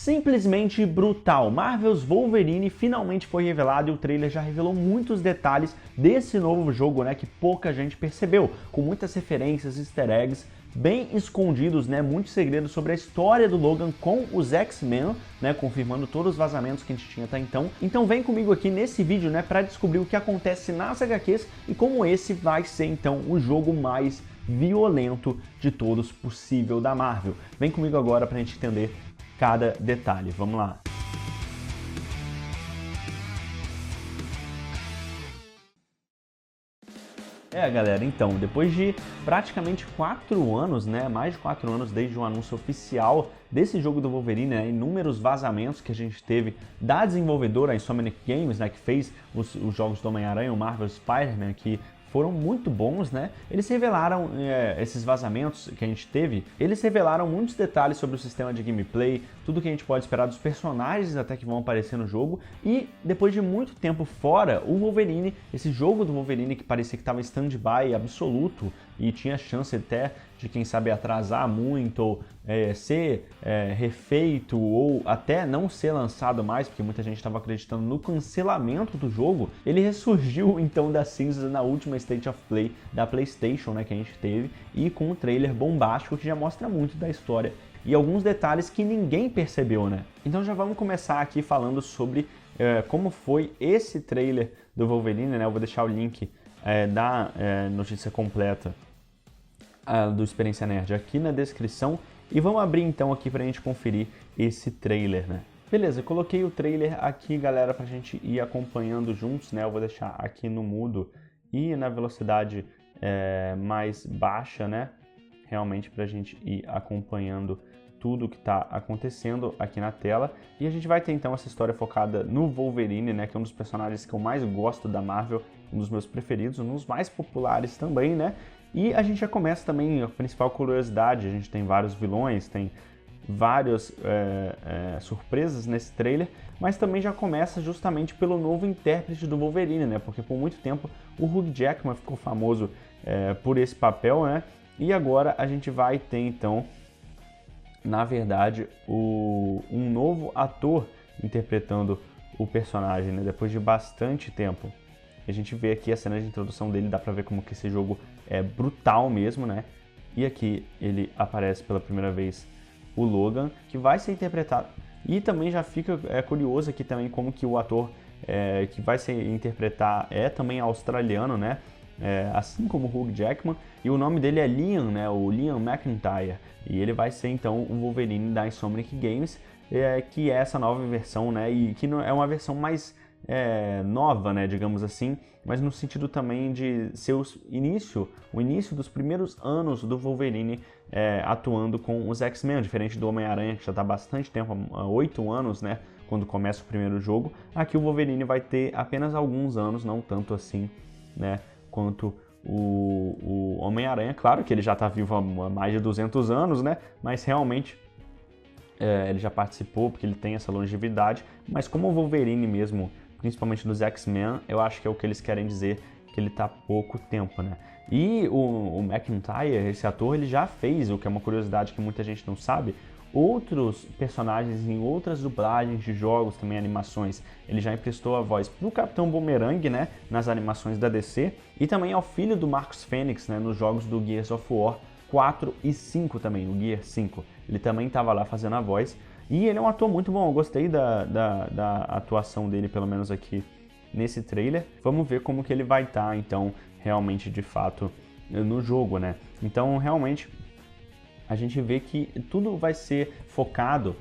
Simplesmente brutal. Marvel's Wolverine finalmente foi revelado e o trailer já revelou muitos detalhes desse novo jogo, né, que pouca gente percebeu, com muitas referências, easter eggs bem escondidos, né, muitos segredos sobre a história do Logan com os X-Men, né, confirmando todos os vazamentos que a gente tinha até então. Então vem comigo aqui nesse vídeo, né, para descobrir o que acontece nas HQs e como esse vai ser então o jogo mais violento de todos possível da Marvel. Vem comigo agora pra gente entender cada detalhe. Vamos lá. Galera, então, depois de praticamente 4 anos, né, mais de 4 anos desde o anúncio oficial desse jogo do Wolverine, né, inúmeros vazamentos que a gente teve da desenvolvedora, a Insomniac Games, né, que fez os jogos do Homem-Aranha, o Marvel Spider-Man, que foram muito bons, né? Eles revelaram, esses vazamentos que a gente teve, eles revelaram muitos detalhes sobre o sistema de gameplay, tudo que a gente pode esperar dos personagens até que vão aparecer no jogo, e depois de muito tempo fora, o Wolverine, esse jogo do Wolverine que parecia que estava em stand-by absoluto e tinha chance até de, quem sabe, atrasar muito, ou ser refeito, ou até não ser lançado mais, porque muita gente estava acreditando no cancelamento do jogo, ele ressurgiu então das cinzas na última State of Play da PlayStation, né, que a gente teve, e com um trailer bombástico que já mostra muito da história e alguns detalhes que ninguém percebeu, né? Então já vamos começar aqui falando sobre como foi esse trailer do Wolverine, né? Eu vou deixar o link da notícia completa do Experiência Nerd aqui na descrição e vamos abrir então aqui pra gente conferir esse trailer, né? Beleza, eu coloquei o trailer aqui, galera, pra gente ir acompanhando juntos, né? Eu vou deixar aqui no mudo e na velocidade mais baixa, né? Realmente pra gente ir acompanhando tudo que tá acontecendo aqui na tela. E a gente vai ter então essa história focada no Wolverine, né? Que é um dos personagens que eu mais gosto da Marvel, um dos meus preferidos, um dos mais populares também, né? E a gente já começa também a principal curiosidade, a gente tem vários vilões, tem várias surpresas nesse trailer, mas também já começa justamente pelo novo intérprete do Wolverine, né? Porque por muito tempo o Hugh Jackman ficou famoso por esse papel, né? E agora a gente vai ter então, na verdade, um novo ator interpretando o personagem, né? Depois de bastante tempo. A gente vê aqui a cena de introdução dele, dá pra ver como que esse jogo é brutal mesmo, né? E aqui ele aparece pela primeira vez o Logan, que vai ser interpretado. E também já fica curioso aqui também como que o ator que vai se interpretar é também australiano, né? Assim como o Hugh Jackman, e o nome dele é Liam, né? O Liam McIntyre, e ele vai ser então o Wolverine da Insomniac Games, que é essa nova versão, né? E que é uma versão mais nova, né? Digamos assim, mas no sentido também de ser o início dos primeiros anos do Wolverine atuando com os X-Men, diferente do Homem-Aranha, que já está há bastante tempo, há 8 anos, né? Quando começa o primeiro jogo. Aqui o Wolverine vai ter apenas alguns anos, não tanto assim, né? Quanto o Homem-Aranha. Claro que ele já está vivo há mais de 200 anos, né? Mas realmente ele já participou porque ele tem essa longevidade. Mas como o Wolverine mesmo, principalmente dos X-Men, eu acho que é o que eles querem dizer, que ele está há pouco tempo, né? E o McIntyre, esse ator, ele já fez, o que é uma curiosidade que muita gente não sabe, outros personagens em outras dublagens de jogos, também animações. Ele já emprestou a voz pro Capitão Boomerang, né, nas animações da DC, e também ao filho do Marcus Fênix, né, nos jogos do Gears of War 4 e 5 também, o Gear 5. Ele também estava lá fazendo a voz, e ele é um ator muito bom, eu gostei da atuação dele, pelo menos aqui nesse trailer. Vamos ver como que ele vai estar, então, realmente, de fato, no jogo, né? Então, realmente, a gente vê que tudo vai ser focado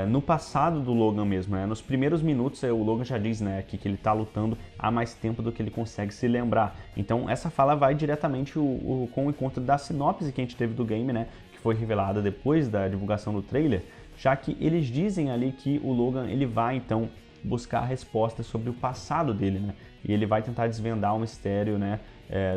no passado do Logan mesmo, né? Nos primeiros minutos, o Logan já diz, né, que ele tá lutando há mais tempo do que ele consegue se lembrar. Então essa fala vai diretamente com o encontro da sinopse que a gente teve do game, né, que foi revelada depois da divulgação do trailer, já que eles dizem ali que o Logan ele vai então buscar respostas sobre o passado dele, né? E ele vai tentar desvendar o mistério, né,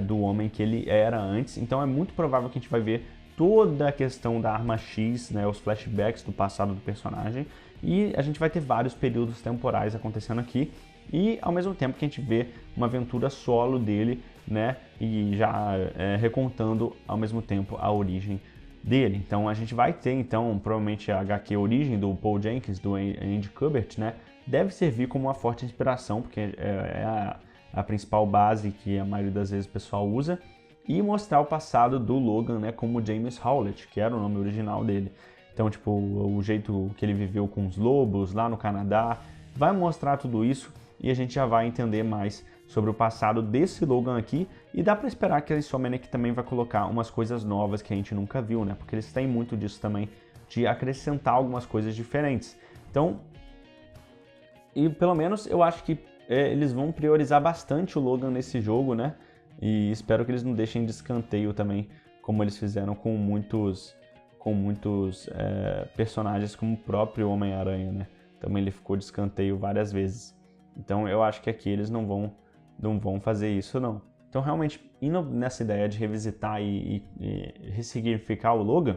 do homem que ele era antes. Então é muito provável que a gente vai ver toda a questão da arma X, né, os flashbacks do passado do personagem, e a gente vai ter vários períodos temporais acontecendo aqui, e ao mesmo tempo que a gente vê uma aventura solo dele, né, e já recontando ao mesmo tempo a origem dele. Então a gente vai ter então provavelmente a HQ Origem do Paul Jenkins, do Andy Kubert, né? Deve servir como uma forte inspiração, porque é a principal base que a maioria das vezes o pessoal usa, e mostrar o passado do Logan, né, como James Howlett, que era o nome original dele. Então, tipo, o jeito que ele viveu com os lobos lá no Canadá, vai mostrar tudo isso e a gente já vai entender mais sobre o passado desse Logan aqui, e dá para esperar que a Insomniac também vai colocar umas coisas novas que a gente nunca viu, né? Porque eles têm muito disso também, de acrescentar algumas coisas diferentes. Então, e pelo menos eu acho que eles vão priorizar bastante o Logan nesse jogo, né? E espero que eles não deixem de escanteio também, como eles fizeram com muitos personagens, como o próprio Homem-Aranha, né? Também ele ficou de escanteio várias vezes. Então eu acho que aqui eles não vão fazer isso, não. Então realmente, indo nessa ideia de revisitar e ressignificar o Logan,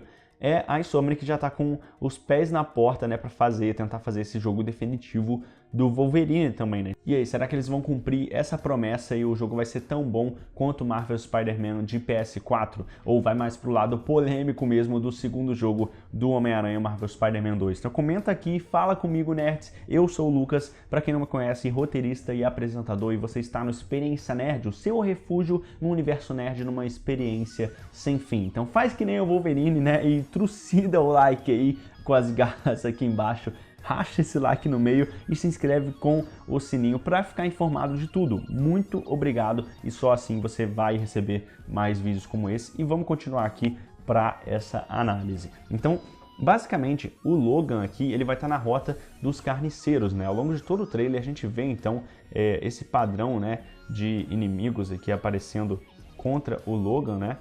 a Insomniac que já está com os pés na porta, né, para tentar fazer esse jogo definitivo do Wolverine também, né? E aí, será que eles vão cumprir essa promessa e o jogo vai ser tão bom quanto Marvel Spider-Man de PS4? Ou vai mais pro lado polêmico mesmo do segundo jogo do Homem-Aranha Marvel Spider-Man 2? Então comenta aqui, fala comigo, nerds. Eu sou o Lucas, para quem não me conhece, roteirista e apresentador, e você está no Experiência Nerd, o seu refúgio no universo nerd, numa experiência sem fim. Então faz que nem o Wolverine, né, e trucida o like aí com as garras aqui embaixo. Racha esse like no meio e se inscreve com o sininho para ficar informado de tudo. Muito obrigado, e só assim você vai receber mais vídeos como esse, e vamos continuar aqui para essa análise. Então, basicamente, o Logan aqui ele vai estar na rota dos carniceiros, né? Ao longo de todo o trailer a gente vê então esse padrão, né, de inimigos aqui aparecendo contra o Logan, né?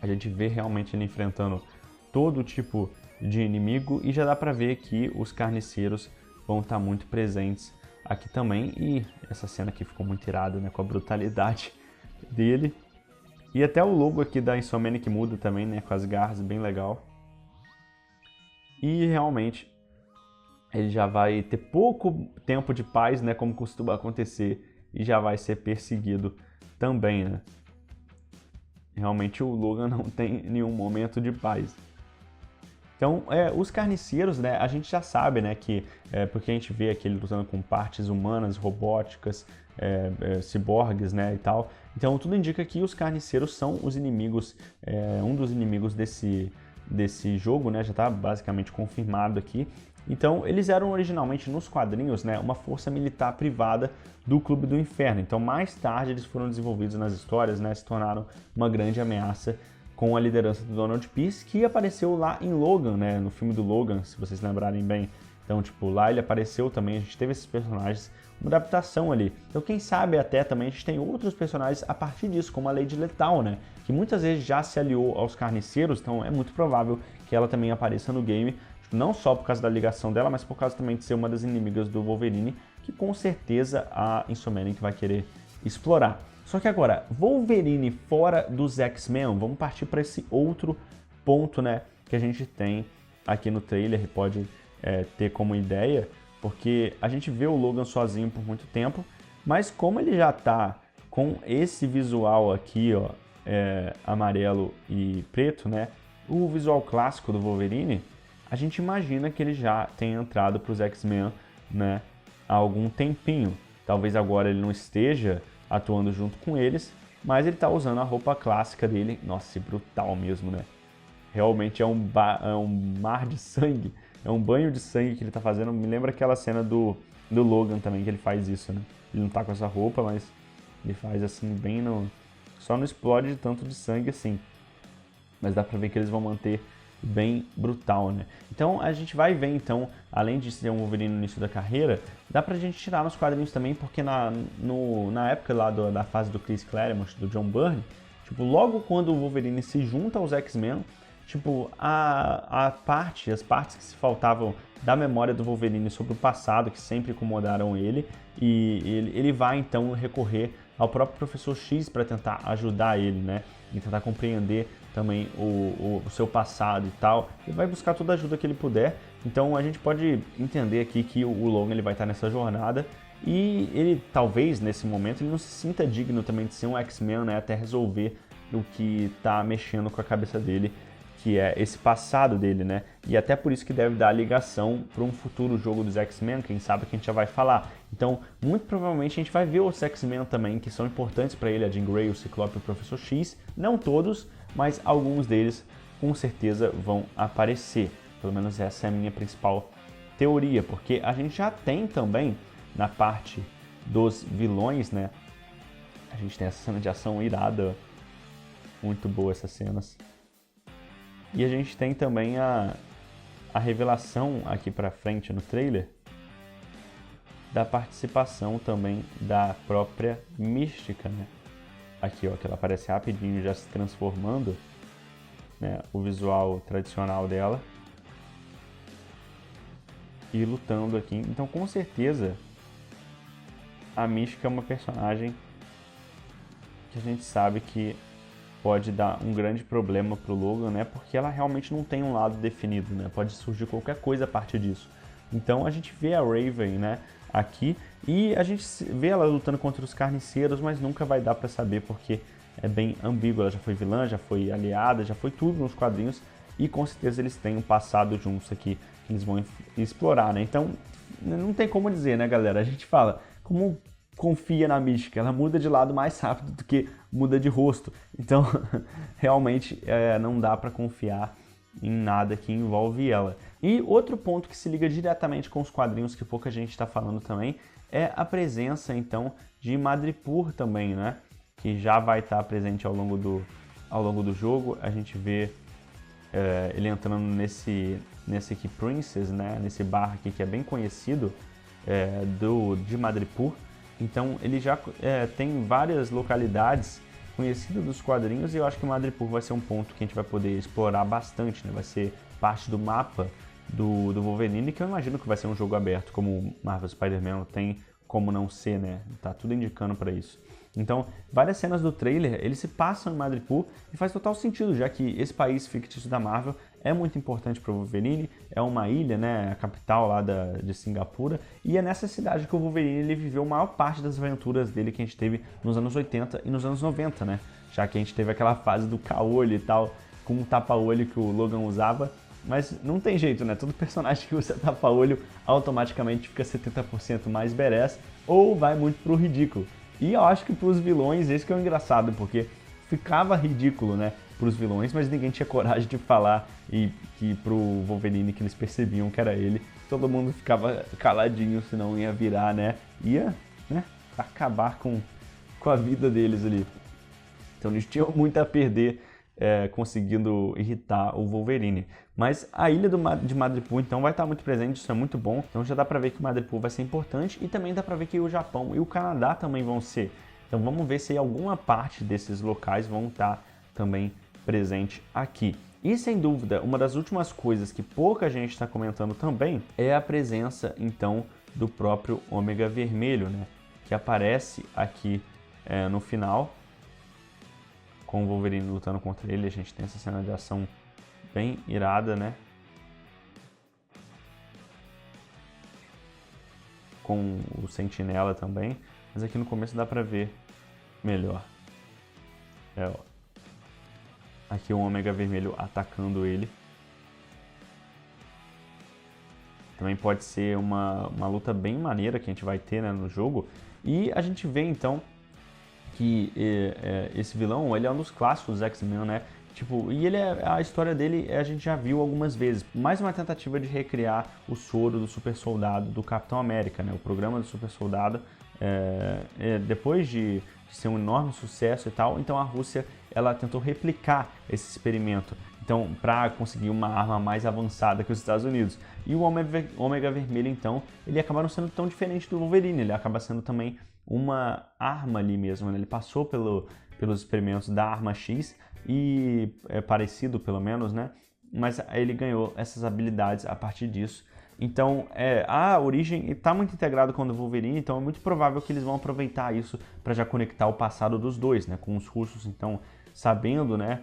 A gente vê realmente ele enfrentando todo tipo de inimigo, e já dá pra ver que os carniceiros vão estar muito presentes aqui também. E essa cena aqui ficou muito irada, né, com a brutalidade dele. E até o logo aqui da Insomniac muda também, né, com as garras, bem legal. E realmente ele já vai ter pouco tempo de paz, né, como costuma acontecer, e já vai ser perseguido também, né. Realmente o Logan não tem nenhum momento de paz. Então, os carniceiros, né, a gente já sabe, né, que porque a gente vê aqui ele lutando com partes humanas, robóticas, ciborgues, né, e tal. Então, tudo indica que os carniceiros são os inimigos, um dos inimigos desse jogo, né, já está basicamente confirmado aqui. Então, eles eram originalmente nos quadrinhos, né, uma força militar privada do Clube do Inferno. Então, mais tarde eles foram desenvolvidos nas histórias, né, se tornaram uma grande ameaça com a liderança do Donald Pierce, que apareceu lá em Logan, né, no filme do Logan, se vocês lembrarem bem. Então, tipo, lá ele apareceu também, a gente teve esses personagens, uma adaptação ali. Então, quem sabe até também a gente tem outros personagens a partir disso, como a Lady Lethal, né, que muitas vezes já se aliou aos carniceiros, então é muito provável que ela também apareça no game, não só por causa da ligação dela, mas por causa também de ser uma das inimigas do Wolverine, que com certeza a Insomniac vai querer explorar. Só que agora, Wolverine fora dos X-Men, vamos partir para esse outro ponto, né, que a gente tem aqui no trailer, pode ter como ideia, porque a gente vê o Logan sozinho por muito tempo, mas como ele já tá com esse visual aqui, ó, amarelo e preto, né, o visual clássico do Wolverine, a gente imagina que ele já tenha entrado para os X-Men, né, há algum tempinho. Talvez agora ele não esteja atuando junto com eles, mas ele tá usando a roupa clássica dele. Nossa, brutal mesmo, né? Realmente é um mar de sangue, é um banho de sangue que ele tá fazendo. Me lembra aquela cena do Logan também, que ele faz isso, né? Ele não tá com essa roupa, mas ele faz assim, bem no... Só não explode de tanto de sangue assim. Mas dá pra ver que eles vão manter bem brutal, né? Então a gente vai ver, então, além de ser um Wolverine no início da carreira, dá pra gente tirar nos quadrinhos também, porque na época lá da fase do Chris Claremont, do John Byrne, tipo, logo quando o Wolverine se junta aos X-Men, tipo, as partes que se faltavam da memória do Wolverine sobre o passado, que sempre incomodaram ele, e ele vai então recorrer ao próprio Professor X para tentar ajudar ele, né? E tentar compreender também o seu passado e tal, e vai buscar toda a ajuda que ele puder. Então a gente pode entender aqui que o Logan ele vai estar nessa jornada, e ele talvez nesse momento ele não se sinta digno também de ser um X-Men, né, até resolver o que está mexendo com a cabeça dele, que é esse passado dele, né? E até por isso que deve dar ligação para um futuro jogo dos X-Men, quem sabe que a gente já vai falar. Então, muito provavelmente a gente vai ver os X-Men também, que são importantes para ele, a Jean Grey, o Ciclope e o Professor X. Não todos, mas alguns deles com certeza vão aparecer. Pelo menos essa é a minha principal teoria, porque a gente já tem também na parte dos vilões, né? A gente tem essa cena de ação irada, muito boa essas cenas. E a gente tem também a revelação aqui pra frente no trailer da participação também da própria Mística, né? Aqui, ó, que ela aparece rapidinho já se transformando, né? O visual tradicional dela. E lutando aqui. Então, com certeza, a Mística é uma personagem que a gente sabe que pode dar um grande problema pro Logan, né? Porque ela realmente não tem um lado definido, né? Pode surgir qualquer coisa a partir disso. Então a gente vê a Raven, né, aqui, e a gente vê ela lutando contra os carniceiros, mas nunca vai dar pra saber porque é bem ambíguo. Ela já foi vilã, já foi aliada, já foi tudo nos quadrinhos, e com certeza eles têm um passado juntos aqui que eles vão explorar, né? Então não tem como dizer, né, galera? A gente fala, como confia na Mística, ela muda de lado mais rápido do que muda de rosto. Então, realmente não dá para confiar em nada que envolve ela. E outro ponto que se liga diretamente com os quadrinhos, que pouca gente está falando também, é a presença, então, de Madripoor também, né? Que já vai estar presente ao longo do jogo. A gente vê ele entrando nesse aqui Princess, né? Nesse bar aqui que é bem conhecido de Madripoor. Então ele já tem várias localidades conhecidas dos quadrinhos, e eu acho que Madripoor vai ser um ponto que a gente vai poder explorar bastante, né? Vai ser parte do mapa do Wolverine, que eu imagino que vai ser um jogo aberto, como Marvel Spider-Man tem como não ser, né? Tá tudo indicando para isso. Então, várias cenas do trailer, eles se passam em Madripoor, e faz total sentido, já que esse país fictício da Marvel é muito importante para o Wolverine, é uma ilha, né, a capital lá de Singapura, e é nessa cidade que o Wolverine ele viveu a maior parte das aventuras dele que a gente teve nos anos 80 e nos anos 90, né? Já que a gente teve aquela fase do caolho e tal, com um tapa-olho que o Logan usava, mas não tem jeito, né? Todo personagem que usa tapa-olho automaticamente fica 70% mais badass ou vai muito pro ridículo. E eu acho que pros vilões esse que é o engraçado, porque ficava ridículo, né, pros vilões, mas ninguém tinha coragem de falar, e que pro Wolverine que eles percebiam que era ele, todo mundo ficava caladinho, senão ia virar, né, ia, né, acabar com a vida deles ali. Então eles tinham muito a perder conseguindo irritar o Wolverine. Mas a ilha de Madripoor então vai estar muito presente, isso é muito bom. Então já dá pra ver que Madripoor vai ser importante, e também dá pra ver que o Japão e o Canadá também vão ser. Então vamos ver se alguma parte desses locais vão estar também presente aqui. E sem dúvida, uma das últimas coisas que pouca gente está comentando também é a presença então do próprio Ômega Vermelho, né? Que aparece aqui no final, com o Wolverine lutando contra ele. A gente tem essa cena de ação bem irada, né? Com o Sentinela também, mas aqui no começo dá pra ver melhor. Aqui o Ômega Vermelho atacando ele. Também pode ser uma luta bem maneira que a gente vai ter, né, no jogo. E a gente vê então que esse vilão, ele é um dos clássicos dos X-Men, né? Tipo, e a história dele a gente já viu algumas vezes. Mais uma tentativa de recriar o soro do super soldado do Capitão América, né? O programa do super soldado, depois de ser um enorme sucesso e tal, então a Rússia ela tentou replicar esse experimento, então para conseguir uma arma mais avançada que os Estados Unidos. E o Ômega Vermelho, então, ele acaba não sendo tão diferente do Wolverine, ele acaba sendo também uma arma ali mesmo, né? Ele passou pelos experimentos da arma X, e é parecido pelo menos, né? Mas ele ganhou essas habilidades a partir disso. Então a origem está muito integrada com o do Wolverine, então é muito provável que eles vão aproveitar isso para já conectar o passado dos dois, né? Com os russos, então, sabendo, né,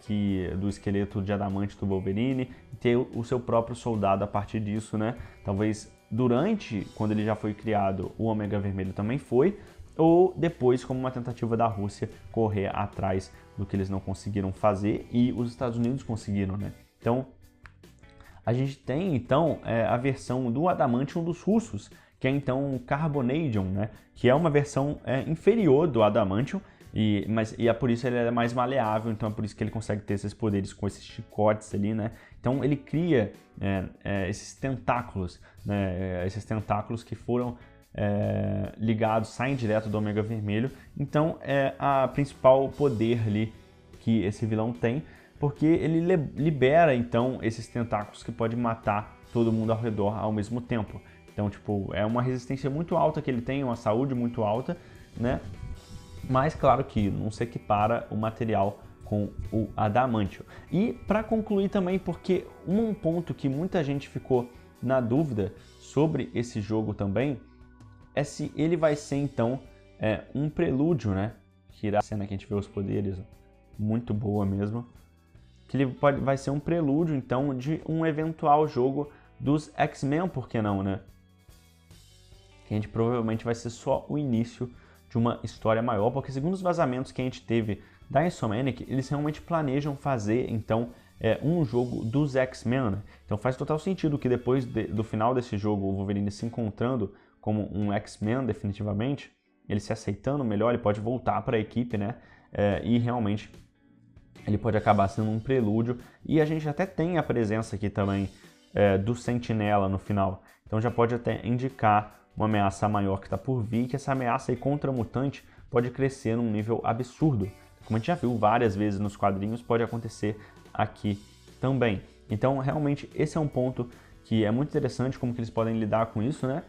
que do esqueleto de adamante do Wolverine, ter o seu próprio soldado a partir disso, né? Talvez durante, quando ele já foi criado, o Ômega Vermelho também foi, ou depois como uma tentativa da Rússia correr atrás do que eles não conseguiram fazer e os Estados Unidos conseguiram, né? Então, a gente tem então a versão do Adamantium dos russos, que é então o Carbonadium, né? Que é uma versão inferior do Adamantium, e é por isso ele é mais maleável, então é por isso que ele consegue ter esses poderes com esses chicotes ali, né? Então ele cria esses tentáculos, né? Esses tentáculos que foram ligados, saem direto do Ômega Vermelho. Então é a principal poder ali que esse vilão tem, porque ele libera então esses tentáculos que pode matar todo mundo ao redor ao mesmo tempo. Então, tipo, é uma resistência muito alta que ele tem, uma saúde muito alta, né? Mas claro que não se equipara o material com o Adamantium. E para concluir também, porque um ponto que muita gente ficou na dúvida sobre esse jogo também é se ele vai ser então um prelúdio, né? Que irá a cena que a gente vê os poderes, muito boa mesmo. Que ele vai ser um prelúdio então de um eventual jogo dos X-Men, por que não, né? Que a gente provavelmente vai ser só o início de uma história maior, porque segundo os vazamentos que a gente teve da Insomniac, eles realmente planejam fazer então um jogo dos X-Men, né? Então faz total sentido que depois do final desse jogo, o Wolverine se encontrando como um X-Men definitivamente, ele se aceitando melhor, ele pode voltar para a equipe, né? E realmente ele pode acabar sendo um prelúdio, e a gente até tem a presença aqui também do Sentinela no final, então já pode até indicar uma ameaça maior que está por vir, que essa ameaça aí contra mutante pode crescer num nível absurdo. Como a gente já viu várias vezes nos quadrinhos, pode acontecer aqui também. Então, realmente, esse é um ponto que é muito interessante, como que eles podem lidar com isso, né?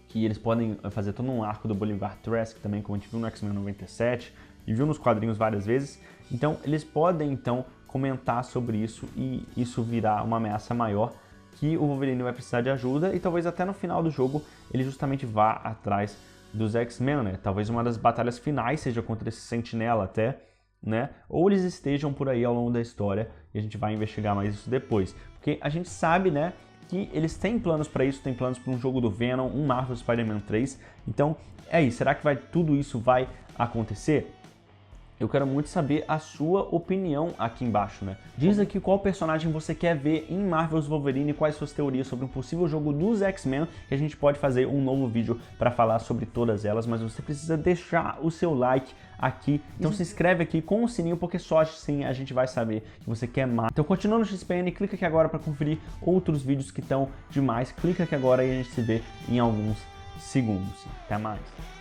Que eles podem fazer todo um arco do Bolivar Trask também, como a gente viu no X-Men 97 e viu nos quadrinhos várias vezes. Então, eles podem, então, comentar sobre isso e isso virar uma ameaça maior, que o Wolverine vai precisar de ajuda e talvez até no final do jogo ele justamente vá atrás dos X-Men, né? Talvez uma das batalhas finais seja contra esse Sentinela até, né? Ou eles estejam por aí ao longo da história e a gente vai investigar mais isso depois. Porque a gente sabe, né, que eles têm planos para isso, tem planos para um jogo do Venom, um Marvel Spider-Man 3. Então, é isso. Será que tudo isso vai acontecer? Eu quero muito saber a sua opinião aqui embaixo, né? Diz aqui qual personagem você quer ver em Marvel's Wolverine, quais suas teorias sobre um possível jogo dos X-Men, que a gente pode fazer um novo vídeo para falar sobre todas elas, mas você precisa deixar o seu like aqui. Então se inscreve aqui com o sininho, porque só assim a gente vai saber que você quer mais. Então continua no XPN, clica aqui agora para conferir outros vídeos que estão demais. Clica aqui agora e a gente se vê em alguns segundos. Até mais!